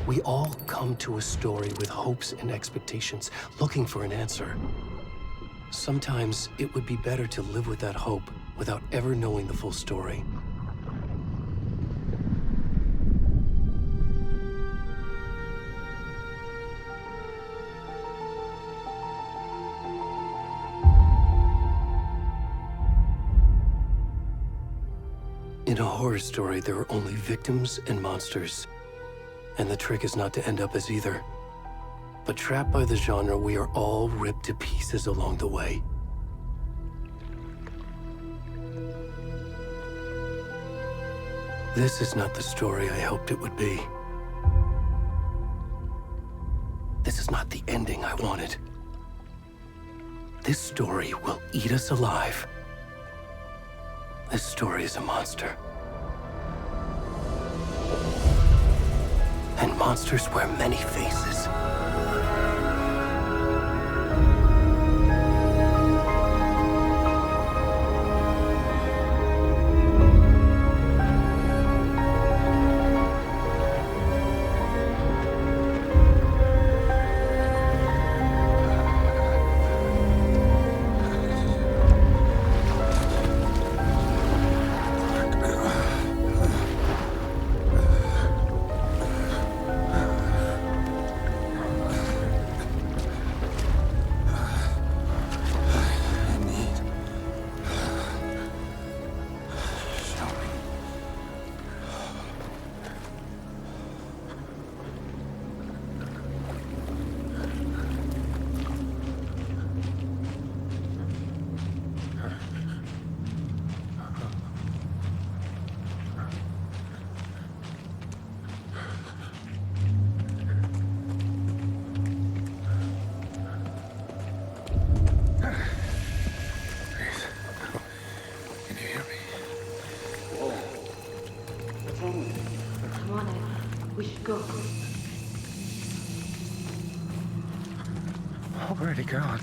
We all come to a story with hopes and expectations, looking for an answer. Sometimes it would be better to live with that hope without ever knowing the full story. In a horror story, there are only victims and monsters. And the trick is not to end up as either. But trapped by the genre, we are all ripped to pieces along the way. This is not the story I hoped it would be. This is not the ending I wanted. This story will eat us alive. This story is a monster. And monsters wear many faces. We should go. Oh, where'd he gone?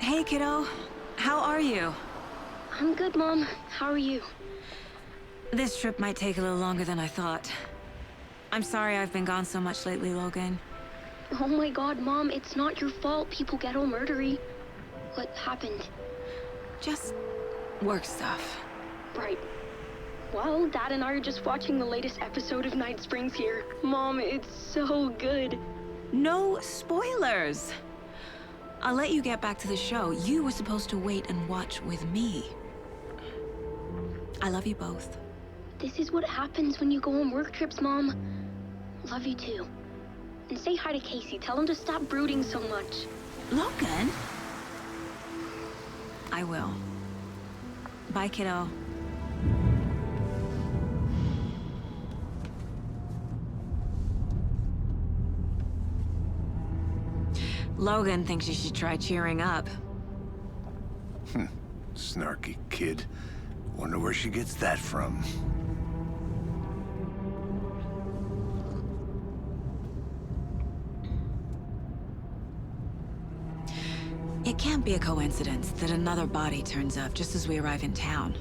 Hey, kiddo. How are you? I'm good, Mom. How are you? This trip might take a little longer than I thought. I'm sorry I've been gone so much lately, Logan. Oh my God, Mom, it's not your fault people get all murdery. What happened? Just work stuff. Right. Well, Dad and I are just watching the latest episode of Night Springs here. Mom, it's so good. No spoilers! I'll let you get back to the show. You were supposed to wait and watch with me. I love you both. This is what happens when you go on work trips, Mom. Love you too. And say hi to Casey. Tell him to stop brooding so much. Logan? I will. Bye, kiddo. Logan thinks you should try cheering up. Snarky kid. Wonder where she gets that from. It can't be a coincidence that another body turns up just as we arrive in town.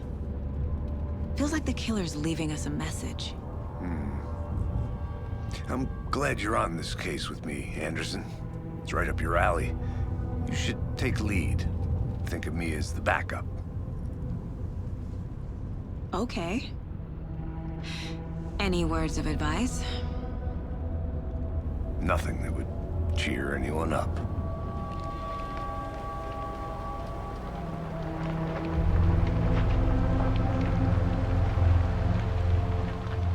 Feels like the killer's leaving us a message. I'm glad you're on this case with me, Anderson. It's right up your alley. You should take lead. Think of me as the backup. Okay. Any words of advice? Nothing that would cheer anyone up.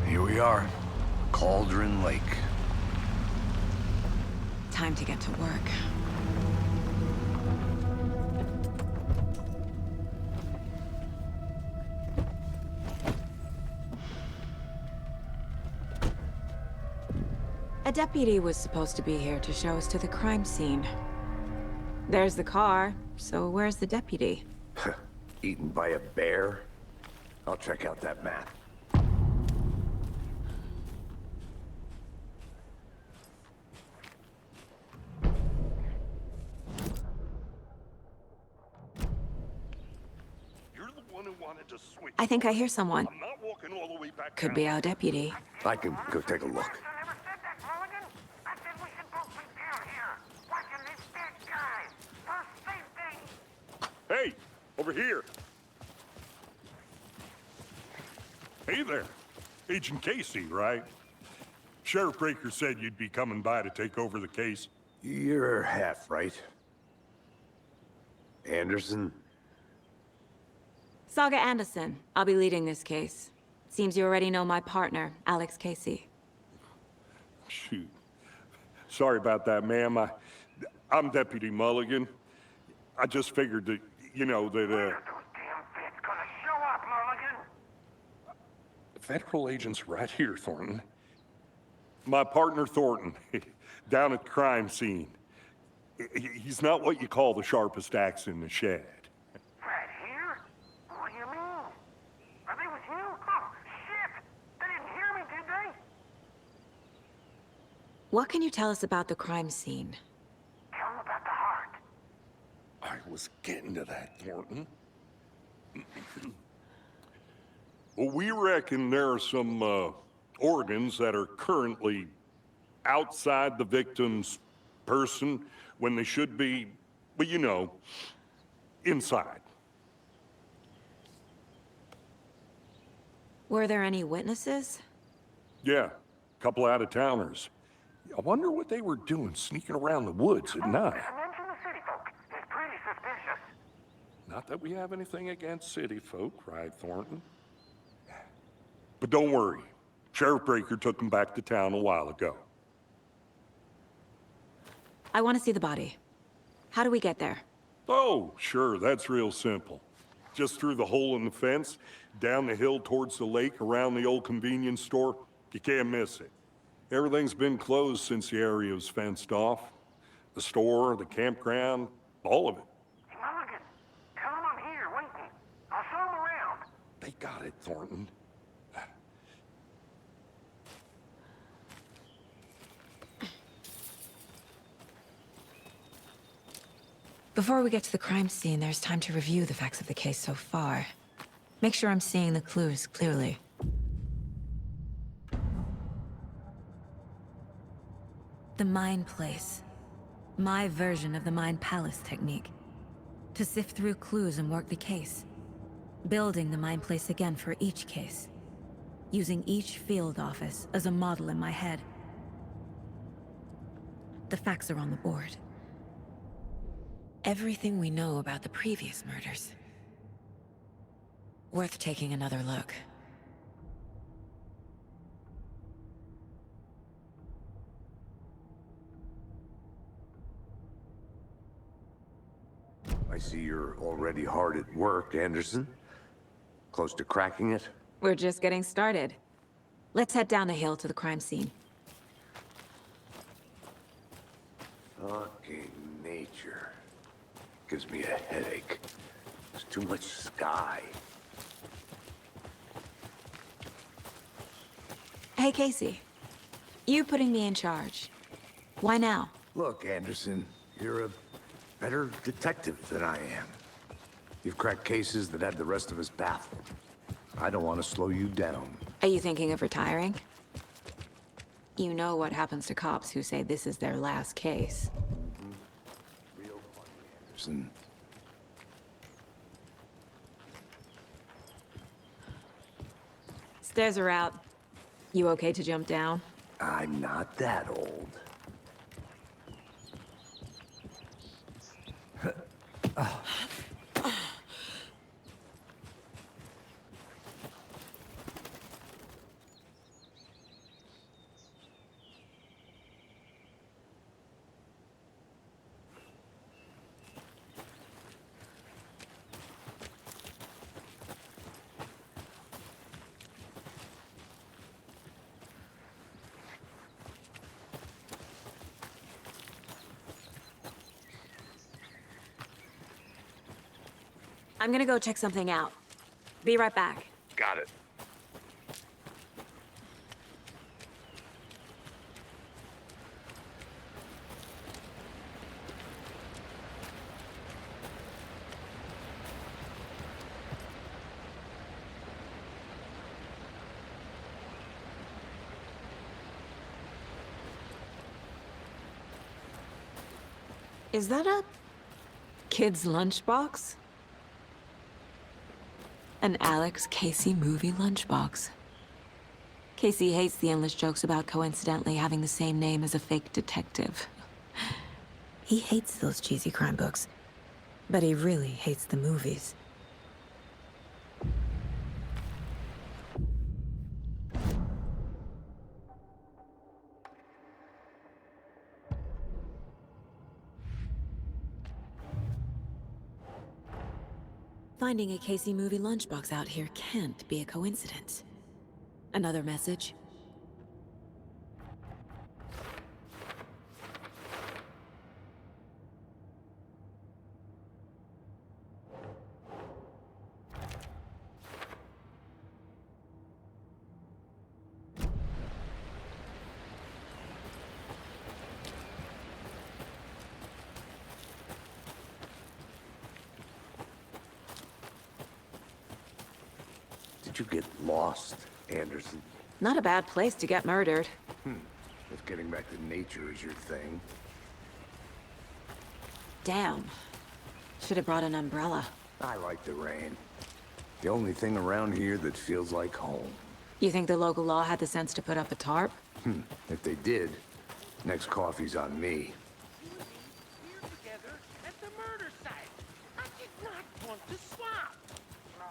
Here we are. Cauldron Lake. Time to get to work. A deputy was supposed to be here to show us to the crime scene. There's the car, so where's the deputy? Eaten by a bear? I'll check out that map. I think I hear someone. I'm not walking all the way back Could down. be our deputy. I can go take a look. I never said that, Mulligan. I said we should both be down here, watching this dead guy. For safety. Hey, over here. Hey there. Agent Casey, right? Sheriff Breaker said you'd be coming by to take over the case. You're half right. Anderson? Saga Anderson. I'll be leading this case. Seems you already know my partner, Alex Casey. Shoot. Sorry about that, ma'am. I'm Deputy Mulligan. I just figured that, you know, that, Those damn feds gonna show up, Mulligan. Federal agent's right here, Thornton. My partner, Thornton, down at the crime scene. He's not what you call the sharpest axe in the shed. Right here? What do you mean? Are they with you? Oh, shit! They didn't hear me, did they? What can you tell us about the crime scene? Tell them about the heart. I was getting to that, Thornton. Well, we reckon there are some organs that are currently outside the victim's person when they should be, well, you know, inside. Were there any witnesses? Yeah, a couple out-of-towners. I wonder what they were doing sneaking around the woods at night. Mention the city folk. It's pretty suspicious. Not that we have anything against city folk, right, Thornton? But don't worry. Sheriff Breaker took them back to town a while ago. I want to see the body. How do we get there? Oh, sure, that's real simple. Just through the hole in the fence, down the hill towards the lake, around the old convenience store. You can't miss it. Everything's been closed since the area was fenced off. The store, the campground, all of it. Hey, Mulligan, tell them I'm here, waiting. I'll show them around. They got it, Thornton. Before we get to the crime scene, there's time to review the facts of the case so far. Make sure I'm seeing the clues clearly. The Mind Place. My version of the Mind Palace technique. To sift through clues and work the case. Building the Mind Place again for each case. Using each field office as a model in my head. The facts are on the board. Everything we know about the previous murders. Worth taking another look. I see you're already hard at work, Anderson. Close to cracking it? We're just getting started. Let's head down the hill to the crime scene. Fucking nature. Gives me a headache. There's too much sky. Hey, Casey. You putting me in charge. Why now? Look, Anderson, you're a better detective than I am. You've cracked cases that had the rest of us baffled. I don't want to slow you down. Are you thinking of retiring? You know what happens to cops who say this is their last case. Real funny, Anderson. Stairs are out. You okay to jump down? I'm not that old. I'm gonna go check something out. Be right back. Got it. Is that a kid's lunchbox? An Alex Casey movie lunchbox. Casey hates the endless jokes about coincidentally having the same name as a fake detective. He hates those cheesy crime books, but he really hates the movies. Finding a Casey movie lunchbox out here can't be a coincidence. Another message? Did you get lost, Anderson? Not a bad place to get murdered. If getting back to nature is your thing. Damn. Should have brought an umbrella. I like the rain. The only thing around here that feels like home. You think the local law had the sense to put up a tarp? If they did, next coffee's on me. Here together at the murder site. I did not want to swap. No,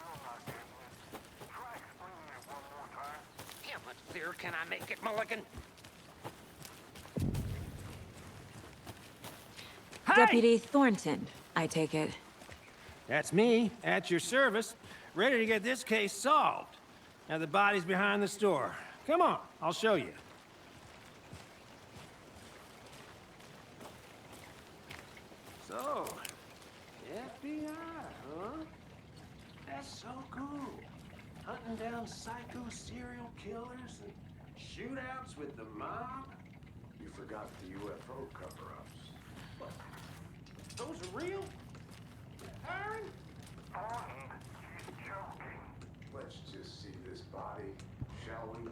you're not getting it. Try explaining it one more time. How much clearer can I make it, Mulligan? Deputy Thornton, I take it. That's me, at your service, ready to get this case solved. Now the body's behind the store. Come on, I'll show you. So, FBI, huh? That's so cool. Hunting down psycho serial killers and shootouts with the mob. You forgot the UFO cover-ups. Those are real? Aaron? She's joking. Let's just see this body, shall we?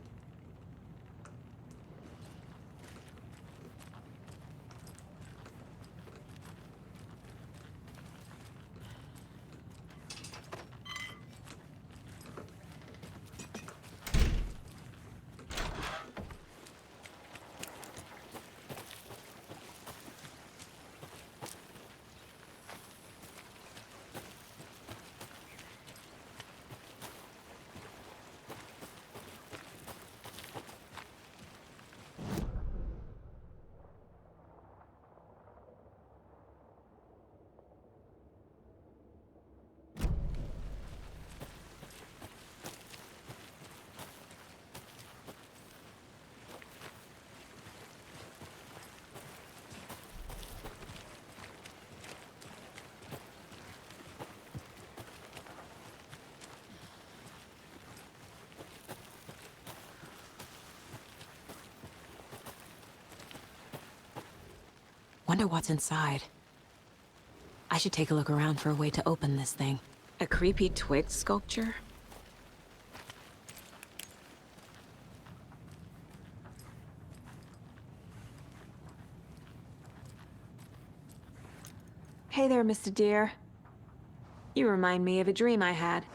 Wonder what's inside. I should take a look around for a way to open this thing. A creepy twig sculpture? Hey there, Mr. Deer. You remind me of a dream I had.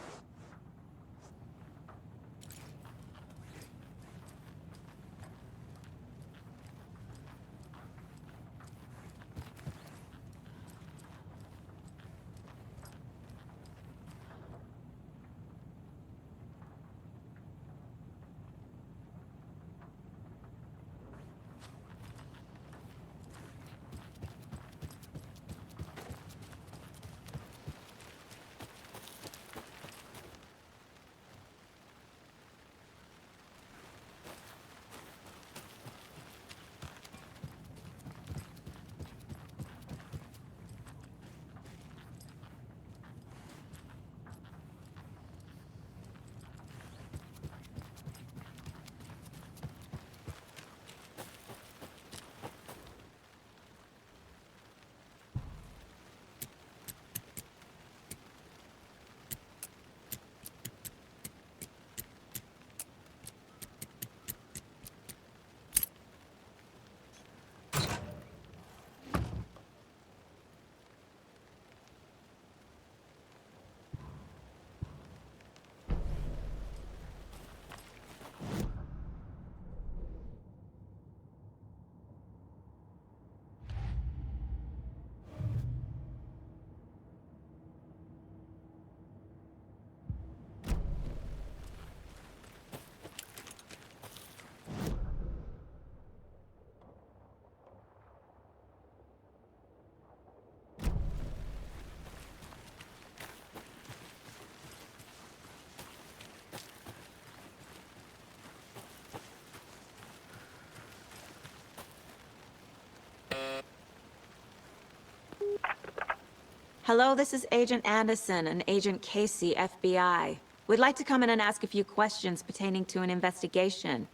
Hello, this is Agent Anderson and Agent Casey, FBI. We'd like to come in and ask a few questions pertaining to an investigation.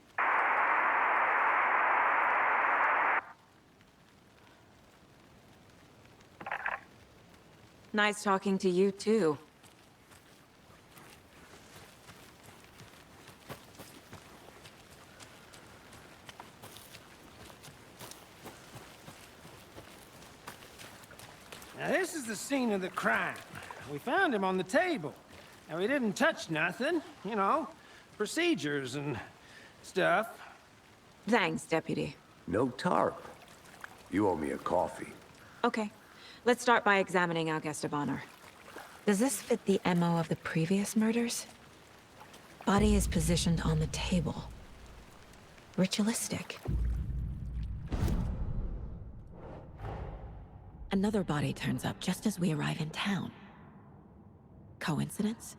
Nice talking to you, too. Now, this is the scene of the crime. We found him on the table. And we didn't touch nothing, you know, procedures and stuff. Thanks, Deputy. No tarp. You owe me a coffee. Okay. Let's start by examining our guest of honor. Does this fit the MO of the previous murders? Body is positioned on the table. Ritualistic. Another body turns up just as we arrive in town. Coincidence?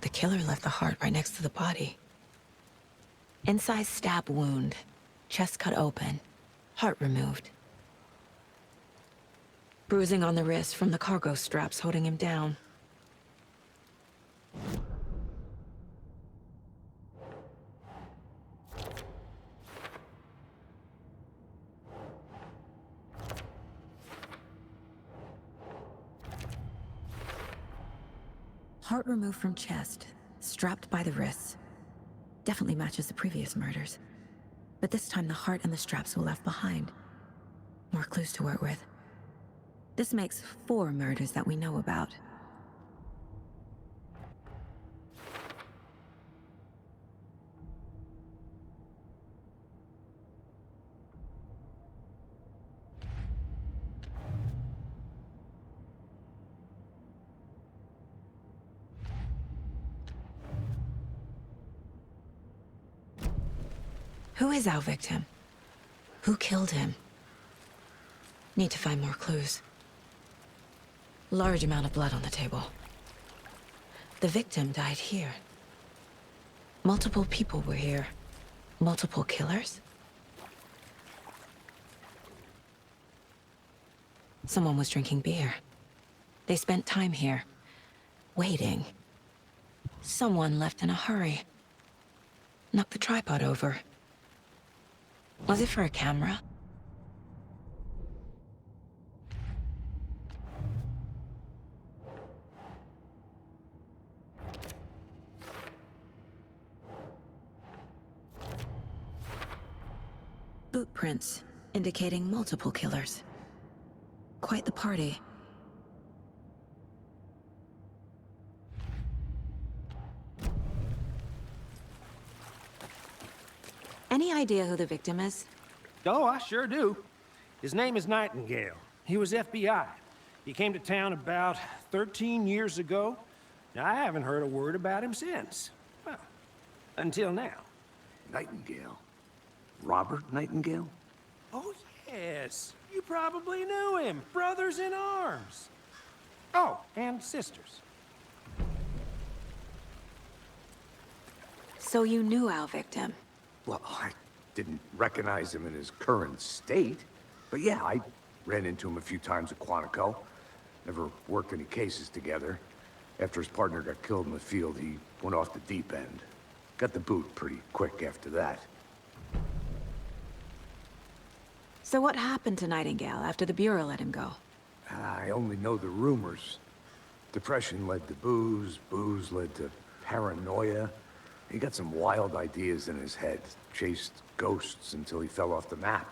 The killer left the heart right next to the body. Inside stab wound, chest cut open, heart removed. Bruising on the wrist from the cargo straps holding him down. Heart removed from chest, strapped by the wrists. Definitely matches the previous murders. But this time the heart and the straps were left behind. More clues to work with. This makes 4 murders that we know about. Who is our victim? Who killed him? Need to find more clues. Large amount of blood on the table. The victim died here. Multiple people were here. Multiple killers? Someone was drinking beer. They spent time here, waiting. Someone left in a hurry. Knocked the tripod over. Was it for a camera? Boot prints, indicating multiple killers. Quite the party. Any idea who the victim is? Oh, I sure do. His name is Nightingale. He was FBI. He came to town about 13 years ago. Now, I haven't heard a word about him since. Well, until now. Nightingale? Robert Nightingale? Oh, yes. You probably knew him. Brothers in arms. Oh, and sisters. So you knew our victim? Well, I didn't recognize him in his current state. But yeah, I ran into him a few times at Quantico. Never worked any cases together. After his partner got killed in the field, he went off the deep end. Got the boot pretty quick after that. So what happened to Nightingale after the Bureau let him go? I only know the rumors. Depression led to booze, booze led to paranoia. He got some wild ideas in his head, chased ghosts until he fell off the map.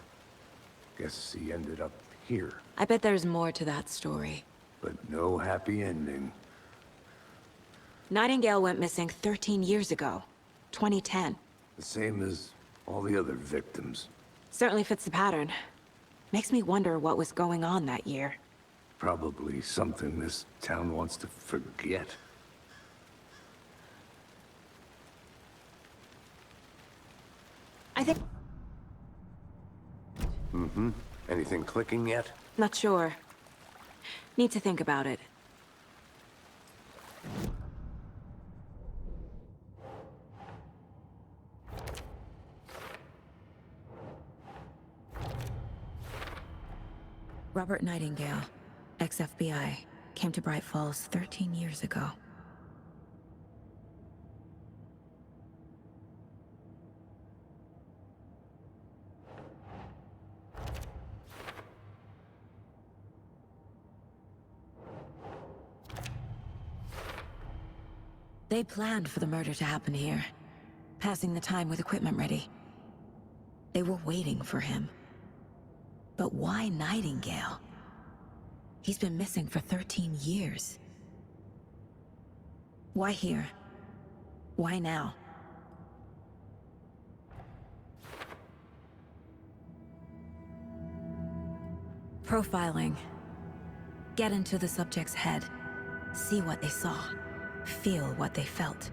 Guess he ended up here. I bet there's more to that story. But no happy ending. Nightingale went missing 13 years ago. 2010. The same as all the other victims. Certainly fits the pattern. Makes me wonder what was going on that year. Probably something this town wants to forget. I think... Mm-hmm. Anything clicking yet? Not sure. Need to think about it. Robert Nightingale, ex-FBI, came to Bright Falls 13 years ago. They planned for the murder to happen here, passing the time with equipment ready. They were waiting for him. But why Nightingale? He's been missing for 13 years. Why here? Why now? Profiling. Get into the subject's head. See what they saw. Feel what they felt.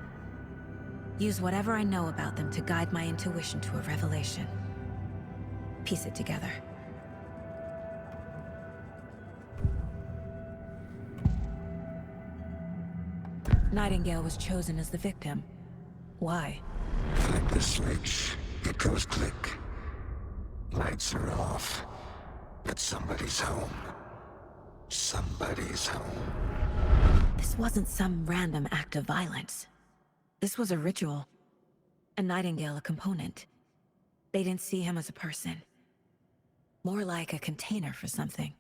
Use whatever I know about them to guide my intuition to a revelation. Piece it together. Nightingale was chosen as the victim. Why? Flick the switch, it goes click. Lights are off, but somebody's home. Somebody's home. This wasn't some random act of violence. This was a ritual. And Nightingale a component. They didn't see him as a person. More like a container for something.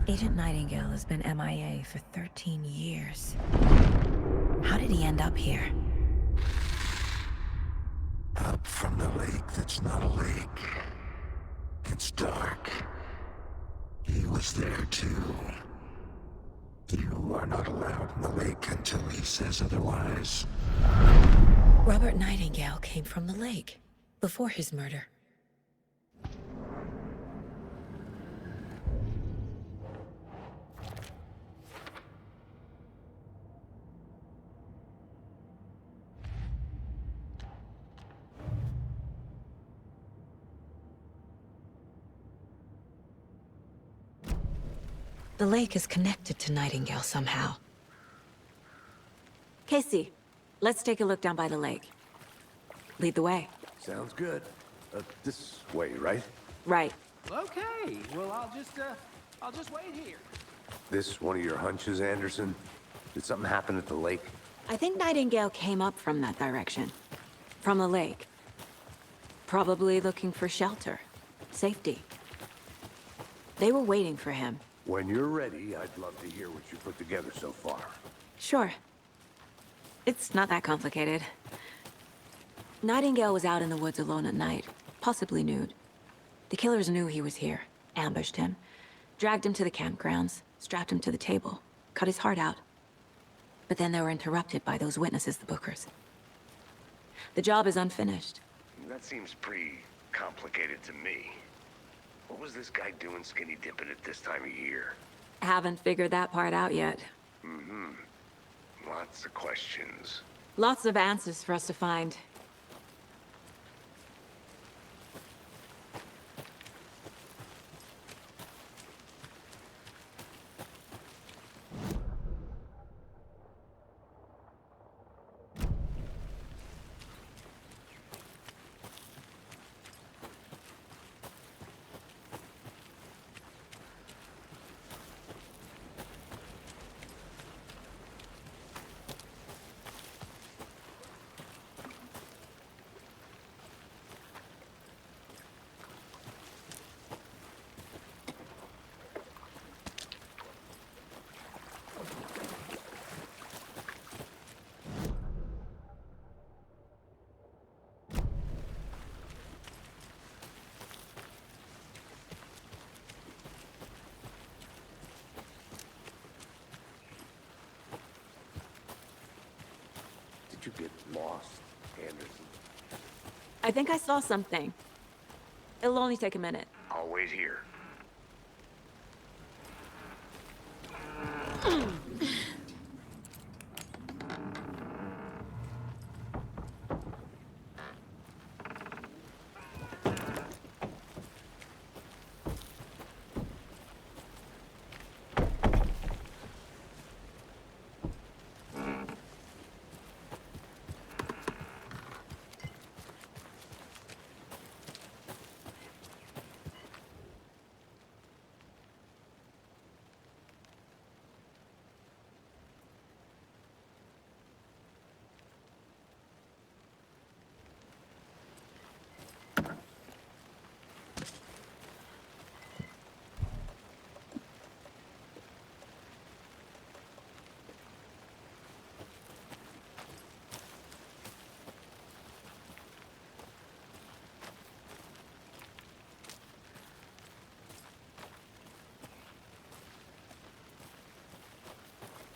Agent Nightingale has been MIA for 13 years. How did he end up here? Up from the lake that's not a lake. It's dark. He was there too. You are not allowed in the lake until he says otherwise. Robert Nightingale came from the lake, before his murder. The lake is connected to Nightingale somehow. Casey, let's take a look down by the lake. Lead the way. Sounds good. This way, right? Right. Okay, well, I'll just wait here. This one of your hunches, Anderson? Did something happen at the lake? I think Nightingale came up from that direction. From the lake. Probably looking for shelter. Safety. They were waiting for him. When you're ready, I'd love to hear what you put together so far. Sure. It's not that complicated. Nightingale was out in the woods alone at night, possibly nude. The killers knew he was here, ambushed him, dragged him to the campgrounds, strapped him to the table, cut his heart out. But then they were interrupted by those witnesses, the Bookers. The job is unfinished. That seems pretty complicated to me. What was this guy doing skinny dipping at this time of year? Haven't figured that part out yet. Lots of questions. Lots of answers for us to find. Did you get lost, Anderson? I think I saw something. It'll only take a minute. I'll wait here.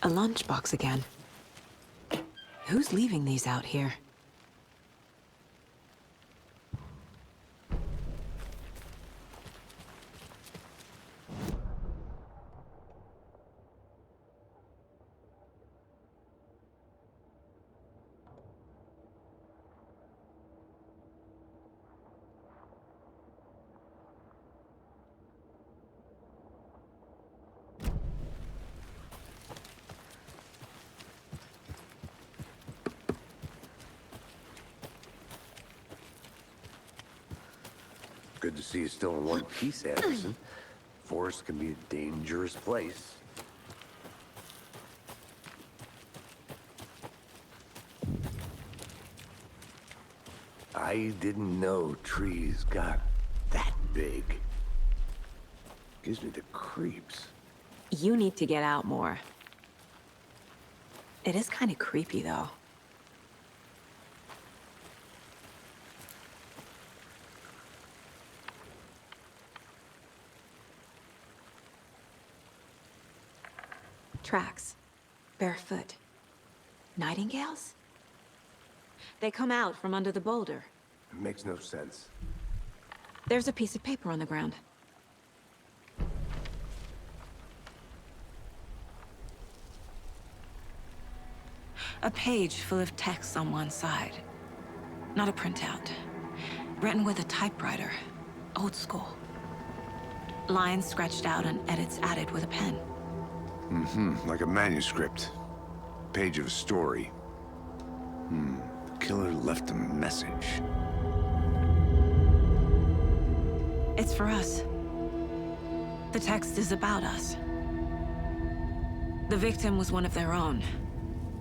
A lunchbox again. Who's leaving these out here? Good to see you still in one piece, Anderson. Forest can be a dangerous place. I didn't know trees got that big. Gives me the creeps. You need to get out more. It is kind of creepy, though. Tracks. Barefoot. Nightingales? They come out from under the boulder. It makes no sense. There's a piece of paper on the ground. A page full of text on one side. Not a printout. Written with a typewriter. Old school. Lines scratched out and edits added with a pen. Like a manuscript. Page of a story. The killer left a message. It's for us. The text is about us. The victim was one of their own.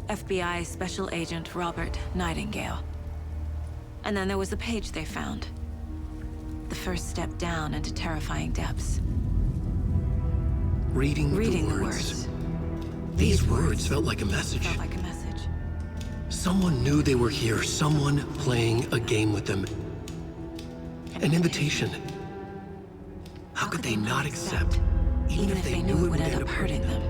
FBI Special Agent Robert Nightingale. And then there was the page they found. The first step down into terrifying depths. Reading the words. These words felt like a message. Felt like a message. Someone knew they were here, someone playing a game with them. An invitation. How could they not accept, even if they knew it would end up hurting them?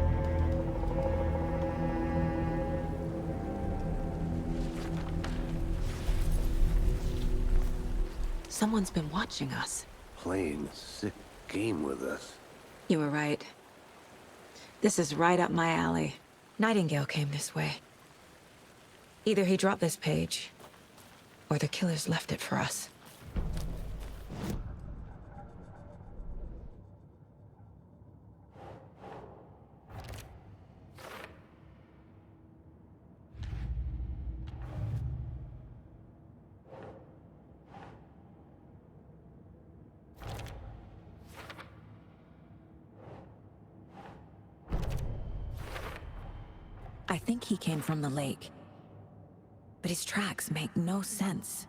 Someone's been watching us. Playing a sick game with us. You were right. This is right up my alley. Nightingale came this way. Either he dropped this page, or the killers left it for us. I think he came from the lake. But his tracks make no sense.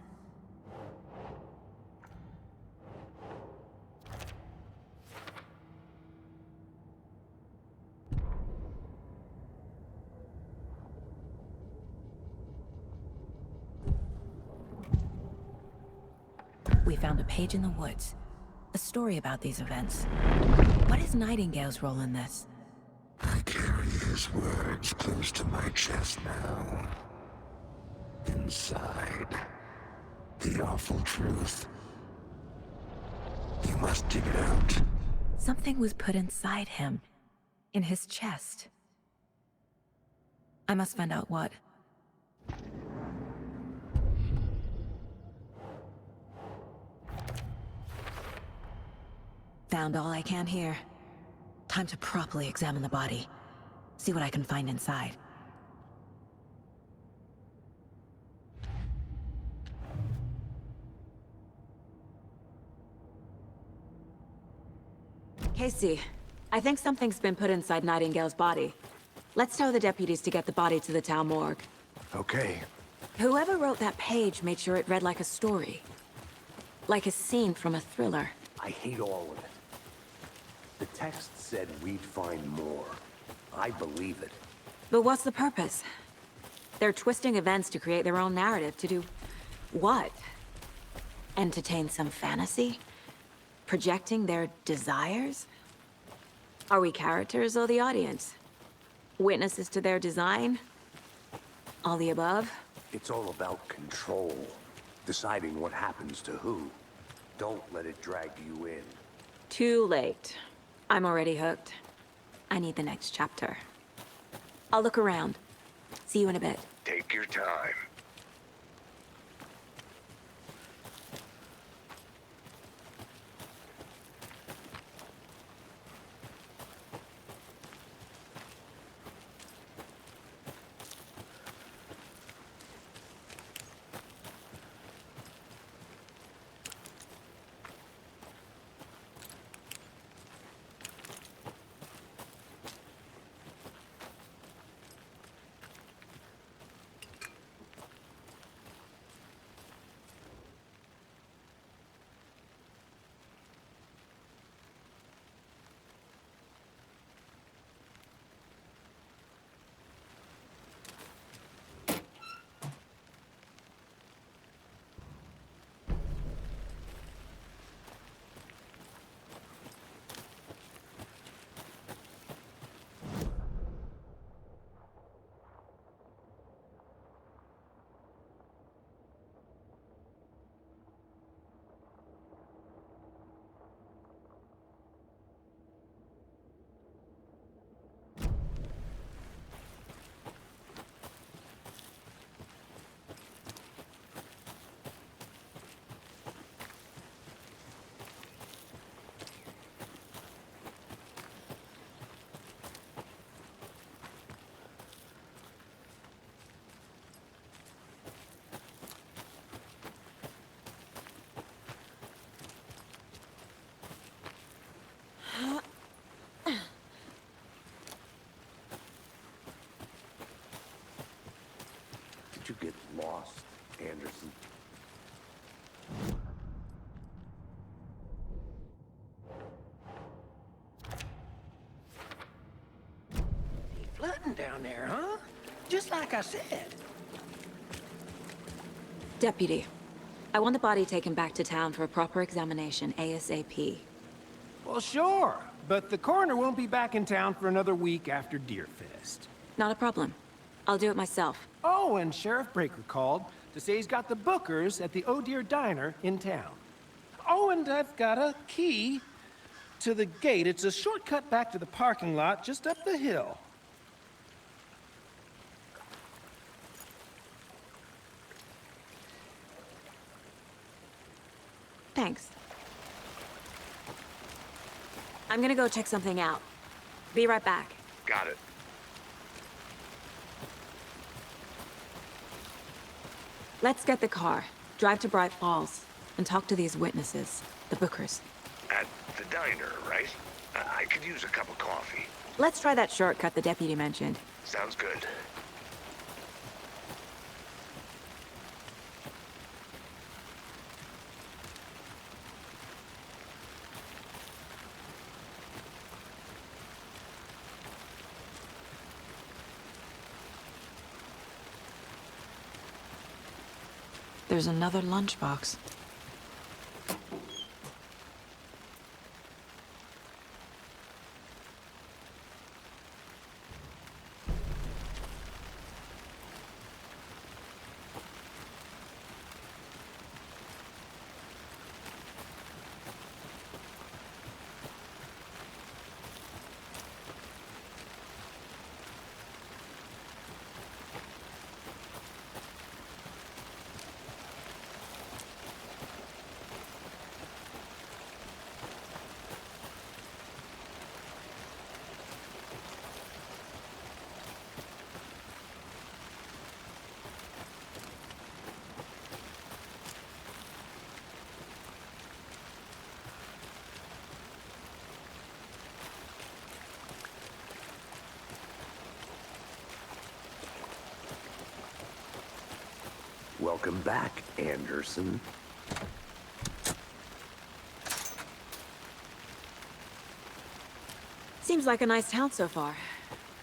We found a page in the woods. A story about these events. What is Nightingale's role in this? I carry his words close to my chest now. Inside, the awful truth. You must dig it out. Something was put inside him. In his chest. I must find out what. Found all I can here. Time to properly examine the body. See what I can find inside. Casey, I think something's been put inside Nightingale's body. Let's tell the deputies to get the body to the town morgue. Okay. Whoever wrote that page made sure it read like a story. Like a scene from a thriller. I hate all of it. The text said we'd find more. I believe it. But what's the purpose? They're twisting events to create their own narrative. To do what? Entertain some fantasy? Projecting their desires? Are we characters or the audience? Witnesses to their design? All the above? It's all about control. Deciding what happens to who. Don't let it drag you in. Too late. I'm already hooked. I need the next chapter. I'll look around. See you in a bit. Take your time. you get lost, Anderson? Flooding down there, huh? Just like I said. Deputy, I want the body taken back to town for a proper examination ASAP. Well, sure, but the coroner won't be back in town for another week after Deerfest. Not a problem. I'll do it myself. Oh, and Sheriff Breaker called to say he's got the Bookers at the Oh Dear Diner in town. Oh, and I've got a key to the gate. It's a shortcut back to the parking lot just up the hill. Thanks. I'm gonna go check something out. Be right back. Got it. Let's get the car, drive to Bright Falls, and talk to these witnesses, the Bookers. At the diner, right? I could use a cup of coffee. Let's try that shortcut the deputy mentioned. Sounds good. There's another lunchbox. Welcome back, Anderson. Seems like a nice town so far.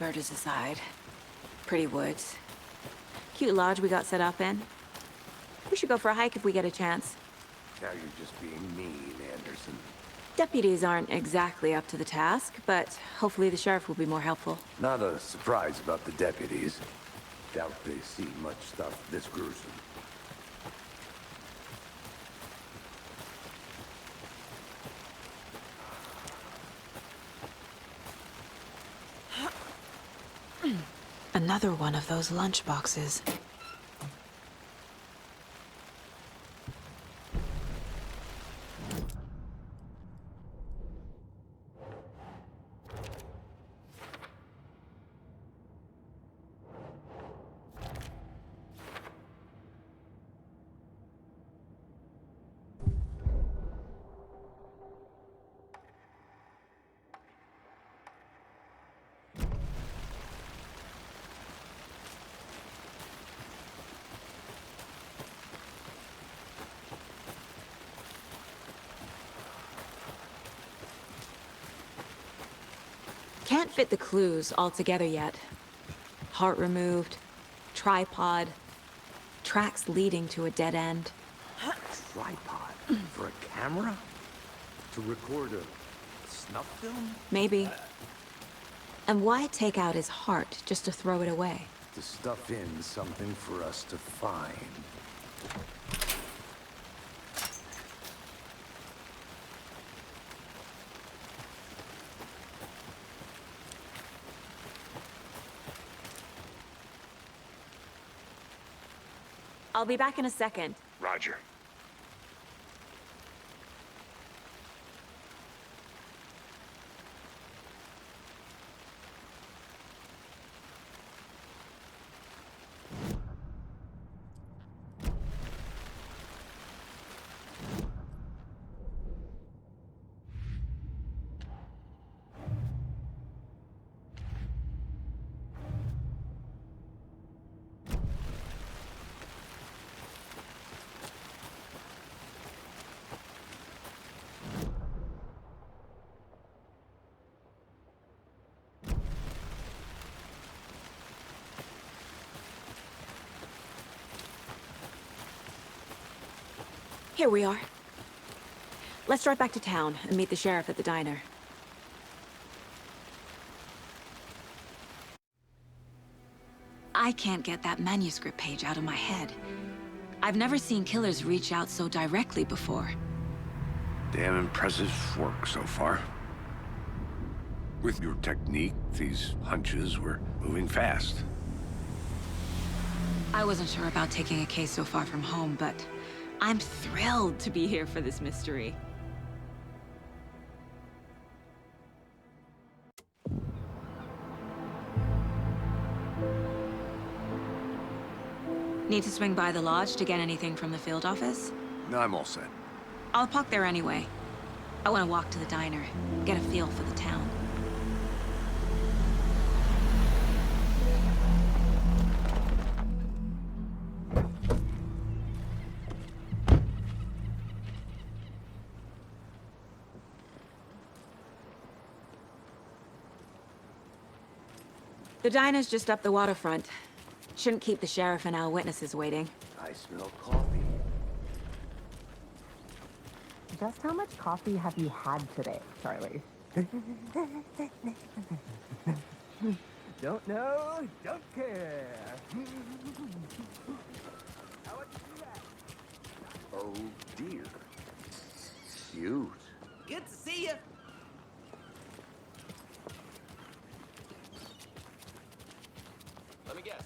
Murders aside. Pretty woods. Cute lodge we got set up in. We should go for a hike if we get a chance. Now you're just being mean, Anderson. Deputies aren't exactly up to the task, but hopefully the sheriff will be more helpful. Not a surprise about the deputies. Doubt they see much stuff this gruesome. Another one of those lunch boxes. Can't fit the clues all together yet. Heart removed, tripod, tracks leading to a dead end. Tripod? For a camera? To record a snuff film? Maybe. And why take out his heart just to throw it away? To stuff in something for us to find. I'll be back in a second. Roger. Here we are. Let's drive back to town and meet the sheriff at the diner. I can't get that manuscript page out of my head. I've never seen killers reach out so directly before. Damn impressive work so far. With your technique, these hunches were moving fast. I wasn't sure about taking a case so far from home, but I'm thrilled to be here for this mystery. Need to swing by the lodge to get anything from the field office? No, I'm all set. I'll park there anyway. I want to walk to the diner, get a feel for the town. The diner's just up the waterfront. Shouldn't keep the sheriff and our witnesses waiting. I smell coffee. Just how much coffee have you had today, Charlie? Don't know, don't care. How would you do that? Oh dear. Cute. Good to see you. Let me guess.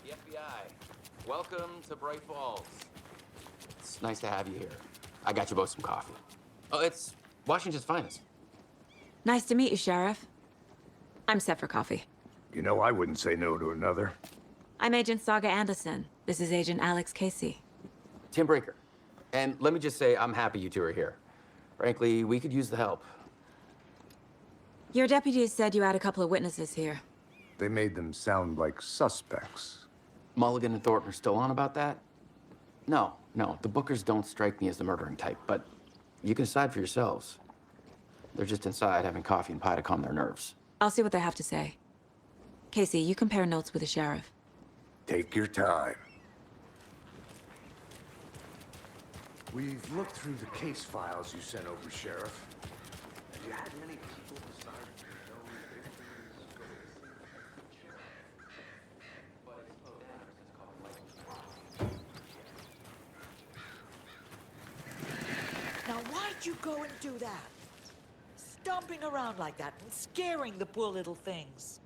The FBI. Welcome to Bright Falls. It's nice to have you here. I got you both some coffee. Oh, it's Washington's finest. Nice to meet you, Sheriff. I'm set for coffee. You know, I wouldn't say no to another. I'm Agent Saga Anderson. This is Agent Alex Casey. Tim Breaker. And let me just say, I'm happy you two are here. Frankly, we could use the help. Your deputies said you had a couple of witnesses here. They made them sound like suspects. Mulligan and Thornton are still on about that? No, the Bookers don't strike me as the murdering type, but you can decide for yourselves. They're just inside having coffee and pie to calm their nerves. I'll see what they have to say. Casey, you compare notes with the sheriff. Take your time. We've looked through the case files you sent over, Sheriff. Have you had many people decide to know Now, why'd you go and do that? Stomping around like that and scaring the poor little things.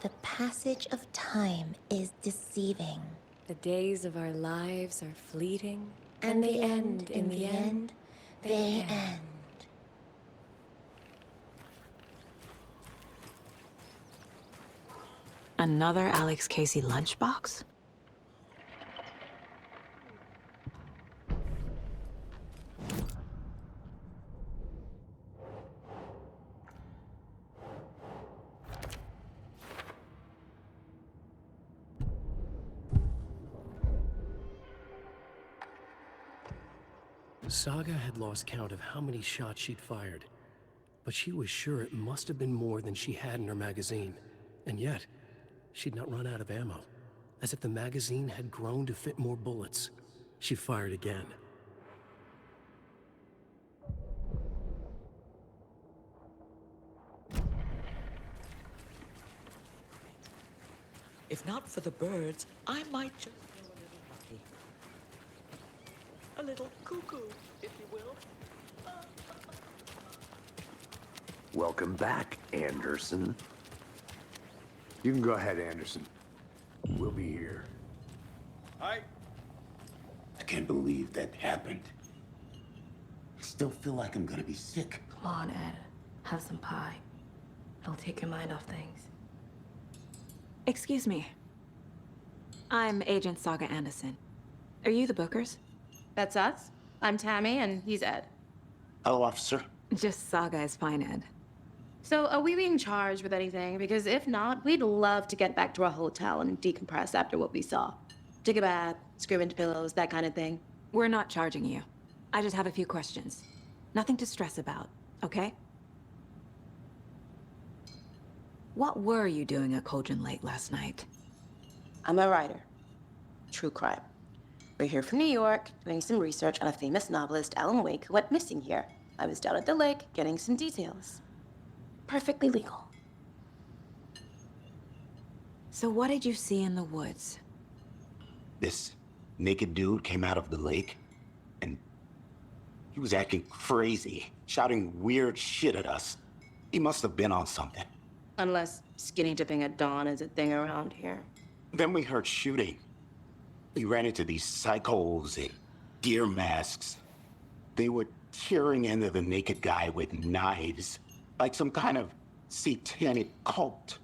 The passage of time is deceiving. The days of our lives are fleeting. And they end, in the end, they end. Another Alex Casey lunchbox? Saga had lost count of how many shots she'd fired, but she was sure it must have been more than she had in her magazine. And yet, she'd not run out of ammo. As if the magazine had grown to fit more bullets. She fired again. If not for the birds, I might just feel a little lucky. A little cuckoo, if you will. Welcome back, Anderson. You can go ahead, Anderson. We'll be here. I can't believe that happened. I still feel like I'm gonna be sick. Come on, Ed. Have some pie. It'll take your mind off things. Excuse me. I'm Agent Saga Anderson. Are you the Bookers? That's us. I'm Tammy, and he's Ed. Hello, officer. Just Saga is fine, Ed. So, are we being charged with anything? Because if not, we'd love to get back to our hotel and decompress after what we saw. Take a bath, scream into pillows, that kind of thing. We're not charging you. I just have a few questions. Nothing to stress about, okay? What were you doing at Cauldron Lake last night? I'm a writer. True crime. We're here from New York, doing some research on a famous novelist, Alan Wake, who went missing here. I was down at the lake, getting some details. Perfectly legal. So what did you see in the woods? This naked dude came out of the lake, and he was acting crazy, shouting weird shit at us. He must have been on something. Unless skinny dipping at dawn is a thing around here. Then we heard shooting. We ran into these psychos in gear masks. They were tearing into the naked guy with knives, like some kind of satanic cult.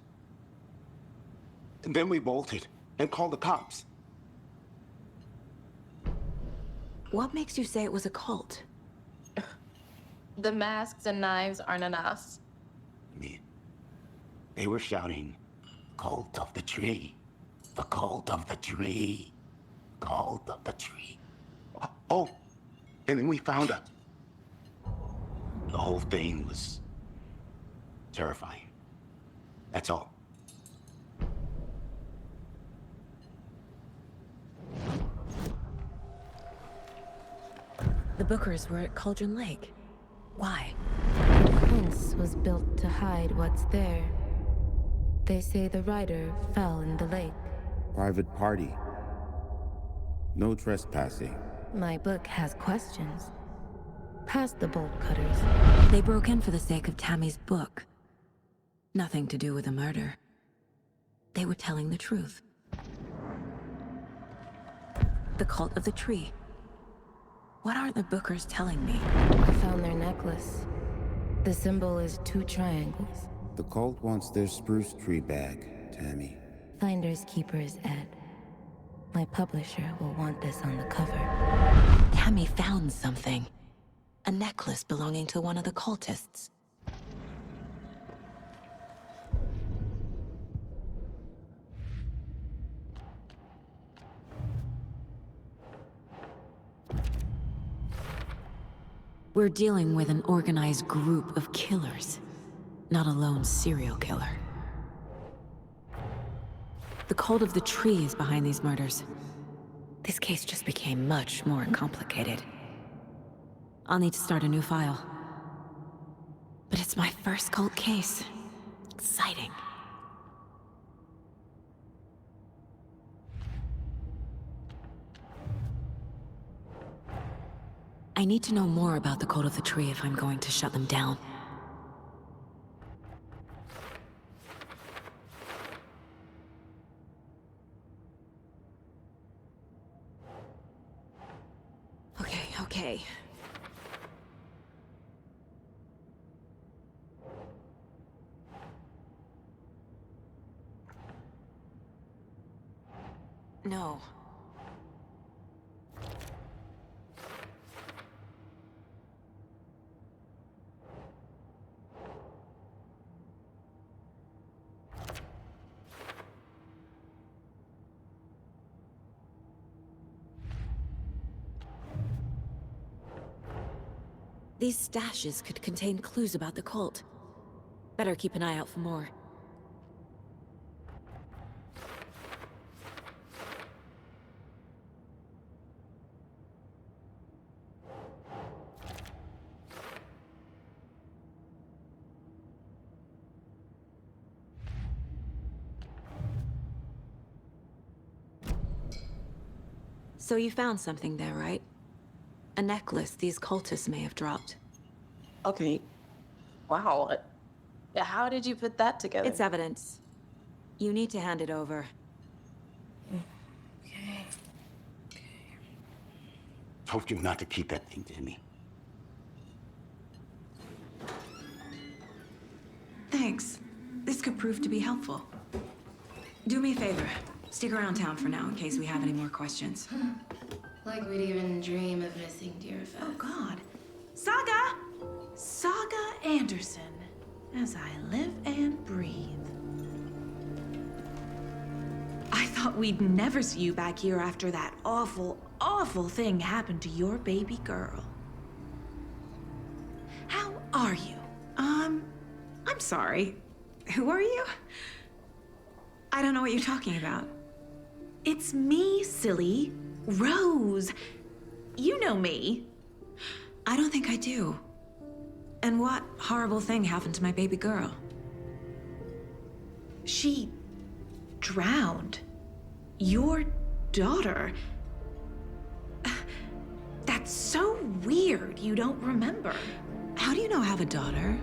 And then we bolted and called the cops. What makes you say it was a cult? The masks and knives aren't enough. I mean, they were shouting, "Cult of the tree, the cult of the tree, cult of the tree." Oh, and then we found her. The whole thing was terrifying. That's all. The Bookers were at Cauldron Lake. Why? The fence was built to hide what's there. They say the writer fell in the lake. Private party. No trespassing. My book has questions. Past the bolt cutters. They broke in for the sake of Tammy's book. Nothing to do with a murder. They were telling the truth. The cult of the tree. What aren't the Bookers telling me? I found their necklace. The symbol is 2 triangles. The cult wants their spruce tree back, Tammy. Finders keepers, Ed. My publisher will want this on the cover. Tammy found something. A necklace belonging to one of the cultists. We're dealing with an organized group of killers, not a lone serial killer. The cult of the tree is behind these murders. This case just became much more complicated. I'll need to start a new file. But it's my first cult case. Exciting. I need to know more about the cult of the tree if I'm going to shut them down. Okay. No. These stashes could contain clues about the cult. Better keep an eye out for more. So you found something there, right? A necklace these cultists may have dropped. Okay. Wow. How did you put that together? It's evidence. You need to hand it over. Okay. Told you not to keep that thing to me. Thanks. This could prove to be helpful. Do me a favor. Stick around town for now in case we have any more questions. Like we'd even dream of missing dear Fez. Oh, God. Saga! Saga Anderson. As I live and breathe. I thought we'd never see you back here after that awful, awful thing happened to your baby girl. How are you? I'm sorry. Who are you? I don't know what you're talking about. It's me, silly. Rose. You know me. I don't think I do. And what horrible thing happened to my baby girl? She drowned. Your daughter. That's so weird you don't remember. How do you know I have a daughter?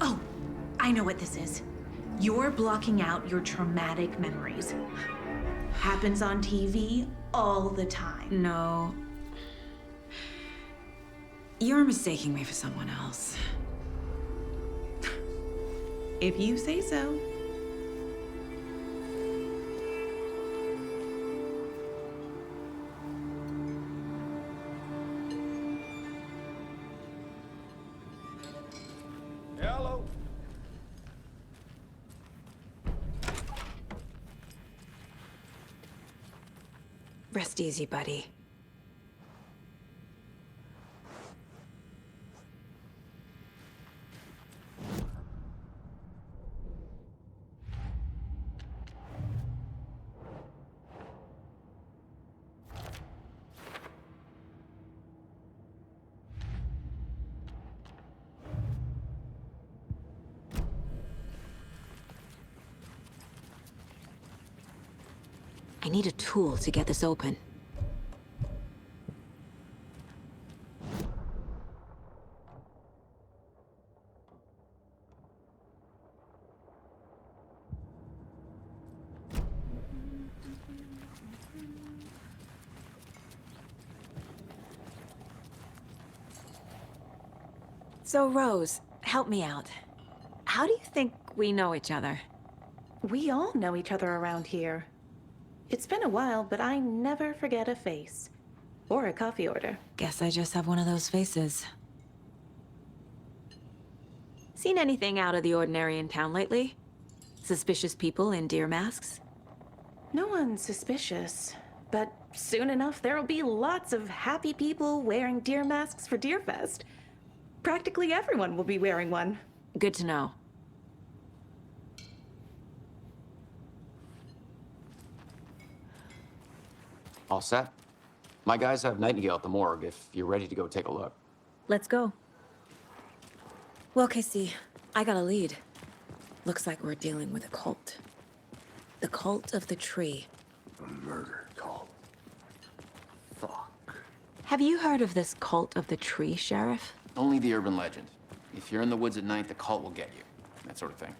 Oh, I know what this is. You're blocking out your traumatic memories. Happens on TV all the time. No. You're mistaking me for someone else. If you say so. Hello. Rest easy, buddy. I need a tool to get this open. So, Rose, help me out. How do you think we know each other? We all know each other around here. It's been a while, but I never forget a face. Or a coffee order. Guess I just have one of those faces. Seen anything out of the ordinary in town lately? Suspicious people in deer masks? No one's suspicious. But soon enough, there'll be lots of happy people wearing deer masks for Deerfest. Practically everyone will be wearing one. Good to know. All set? My guys have Nightingale at the morgue if you're ready to go take a look. Let's go. Well, Casey, I got a lead. Looks like we're dealing with a cult. The cult of the tree. A murder cult. Fuck. Have you heard of this cult of the tree, Sheriff? Only the urban legend. If you're in the woods at night, the cult will get you. That sort of thing.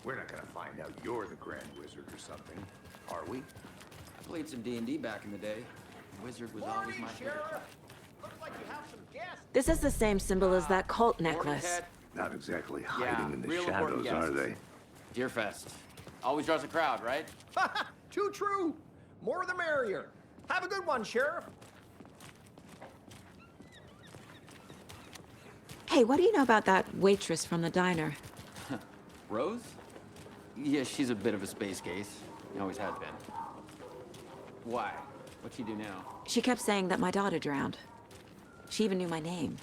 We're not gonna find out you're the Grand Wizard or something, are we? I played some D&D back in the day. Wizard was always my favorite. Looks like you have some guests. This is the same symbol as that cult necklace. Ted. Not exactly hiding in the real important shadows, are guests. they? Deerfest. Always draws a crowd, right? Too true. More the merrier. Have a good one, Sheriff. Hey, what do you know about that waitress from the diner? Rose? Yeah, she's a bit of a space case. Always had been. Why? What'd she do now? She kept saying that my daughter drowned. She even knew my name.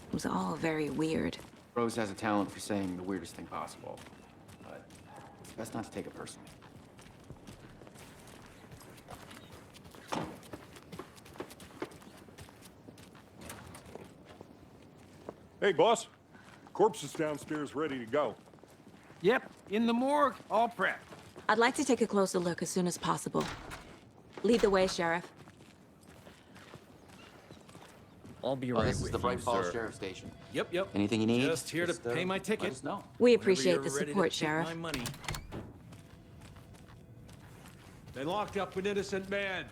It was all very weird. Rose has a talent for saying the weirdest thing possible. But it's best not to take it personally. Hey, boss. Corpse is downstairs ready to go. Yep, in the morgue, all prepped. I'd like to take a closer look as soon as possible. Lead the way, Sheriff. I'll be Oh, right this is with the you, Bright Falls sir. Sheriff Station. Yep. Anything you need? Just here to pay my ticket. Let us know. We Whenever appreciate you're the ready to support, take Sheriff. My money. They locked up an innocent man.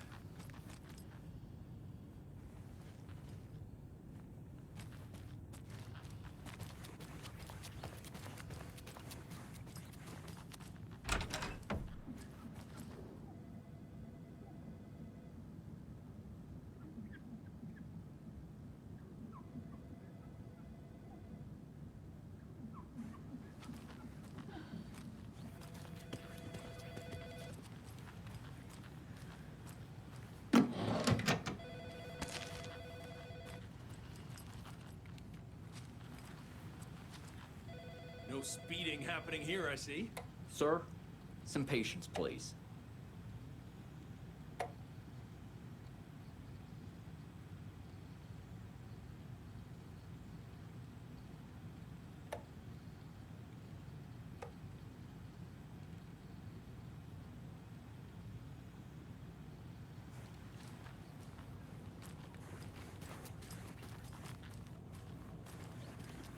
No speeding happening here, I see. Sir, Some patience, please.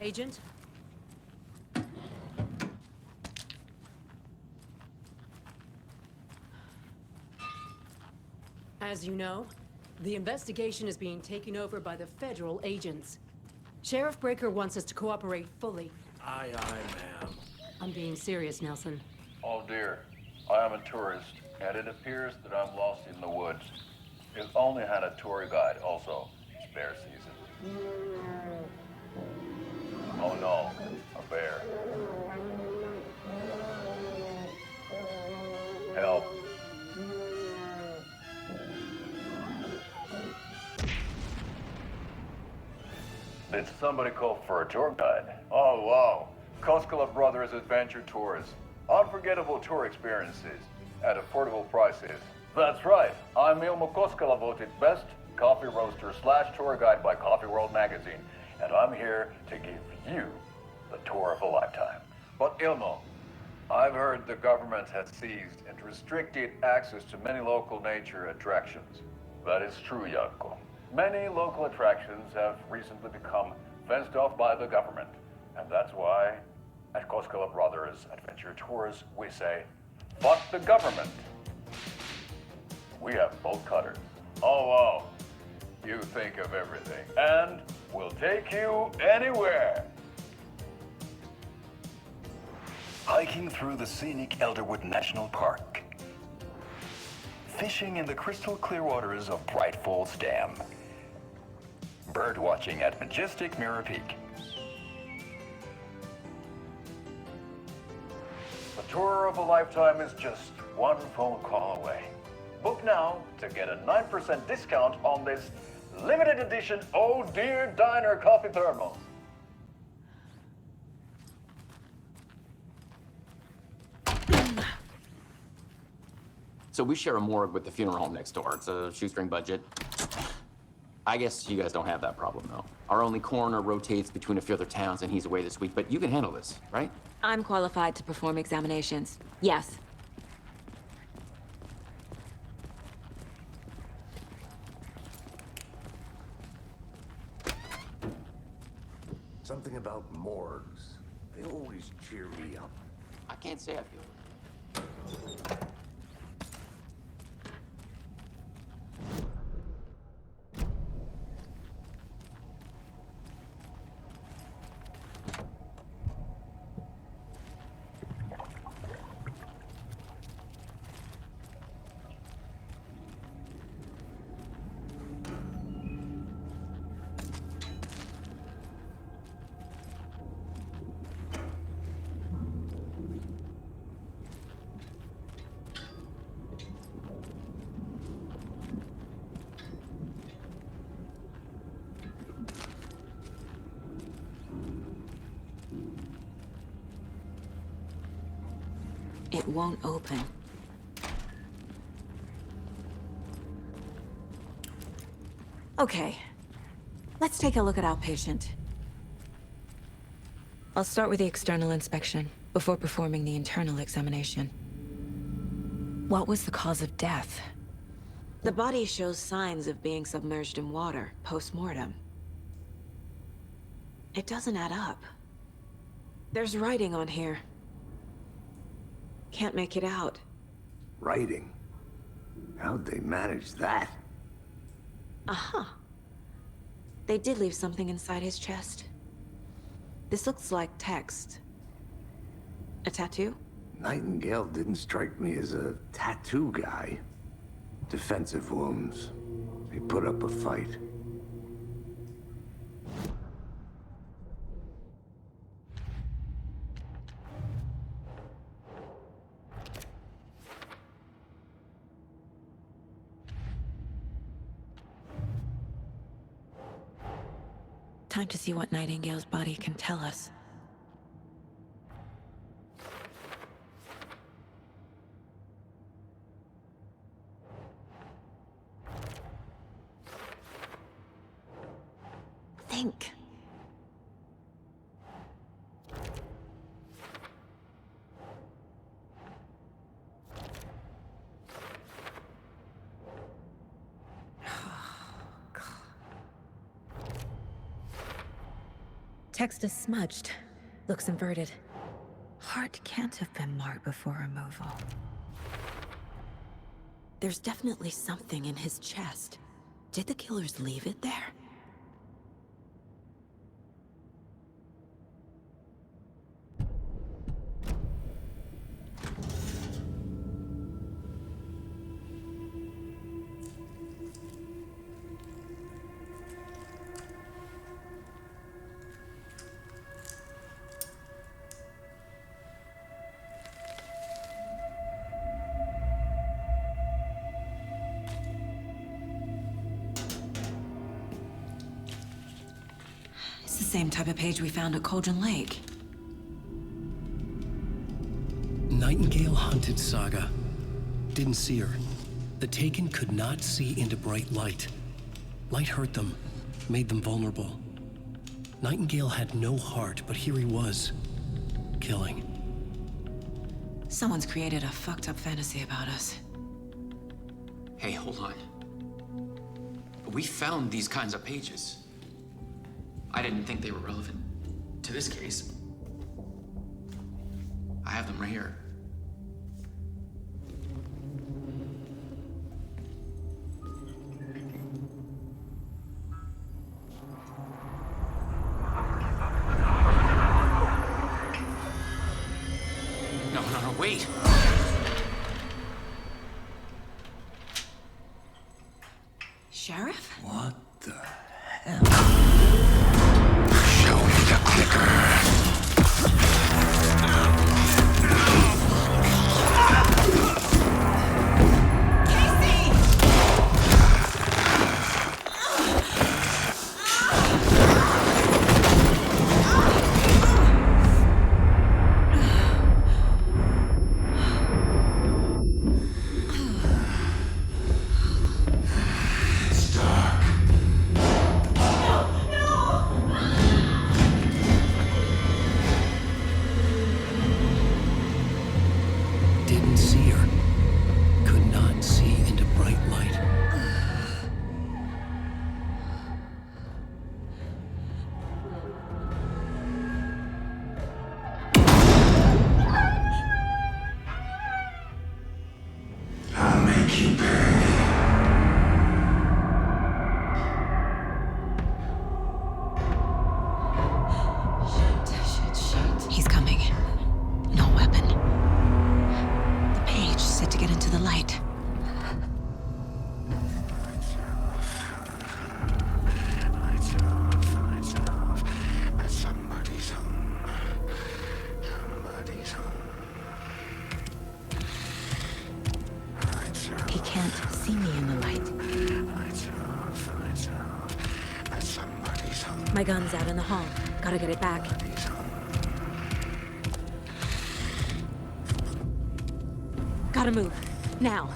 Agent? As you know, the investigation is being taken over by the federal agents. Sheriff Breaker wants us to cooperate fully. Aye, aye, ma'am. I'm being serious, Nelson. Oh dear, I am a tourist, and it appears that I'm lost in the woods. If only had a tour guide also. It's bear season. Oh no, a bear. Help. Did somebody call for a tour guide? Oh wow, Koskela Brothers Adventure Tours. Unforgettable tour experiences at affordable prices. That's right, I'm Ilmo Koskela, voted best coffee roaster / tour guide by Coffee World magazine, and I'm here to give you the tour of a lifetime. But Ilmo, I've heard the government has seized and restricted access to many local nature attractions. That is true, Janko. Many local attractions have recently become fenced off by the government, and that's why at Koskela Brothers Adventure Tours we say, fuck the government. We have bolt cutters. Oh wow, you think of everything, and we'll take you anywhere. Hiking through the scenic Elderwood National Park. Fishing in the crystal clear waters of Bright Falls Dam. Bird watching at majestic Mirror Peak. The tour of a lifetime is just one phone call away. Book now to get a 9% discount on this limited edition Oh Dear Diner coffee thermos. So we share a morgue with the funeral home next door. It's a shoestring budget. I guess you guys don't have that problem, though. Our only coroner rotates between a few other towns, and he's away this week, but you can handle this, right? I'm qualified to perform examinations. Yes. Something about morgues. They always cheer me up. I can't say I feel it. It won't open. Okay. Let's take a look at our patient. I'll start with the external inspection before performing the internal examination. What was the cause of death? The body shows signs of being submerged in water post-mortem. It doesn't add up. There's writing on here. Can't make it out. Writing? How'd they manage that? Uh-huh. They did leave something inside his chest. This looks like text. A tattoo? Nightingale didn't strike me as a tattoo guy. Defensive wounds. He put up a fight. Time to see what Nightingale's body can tell us. Text is smudged. Looks inverted. Heart can't have been marked before removal. There's definitely something in his chest. Did the killers leave it there? The same type of page we found at Cauldron Lake. Nightingale hunted Saga. Didn't see her. The Taken could not see into bright light. Light hurt them, made them vulnerable. Nightingale had no heart, but here he was, killing. Someone's created a fucked up fantasy about us. Hey, hold on. We found these kinds of pages. I didn't think they were relevant to this case. I have them right here. No, wait! Sheriff? What the hell? Show me the clicker. Didn't see her. Could not see into bright light. I'll make you pay. Shit. He's coming. No weapon. The page set to get into the light. Somebody's home. Somebody's home. He can't see me in the light. Somebody's home. My gun's out in the hall. Gotta get it back. Gotta move. Now.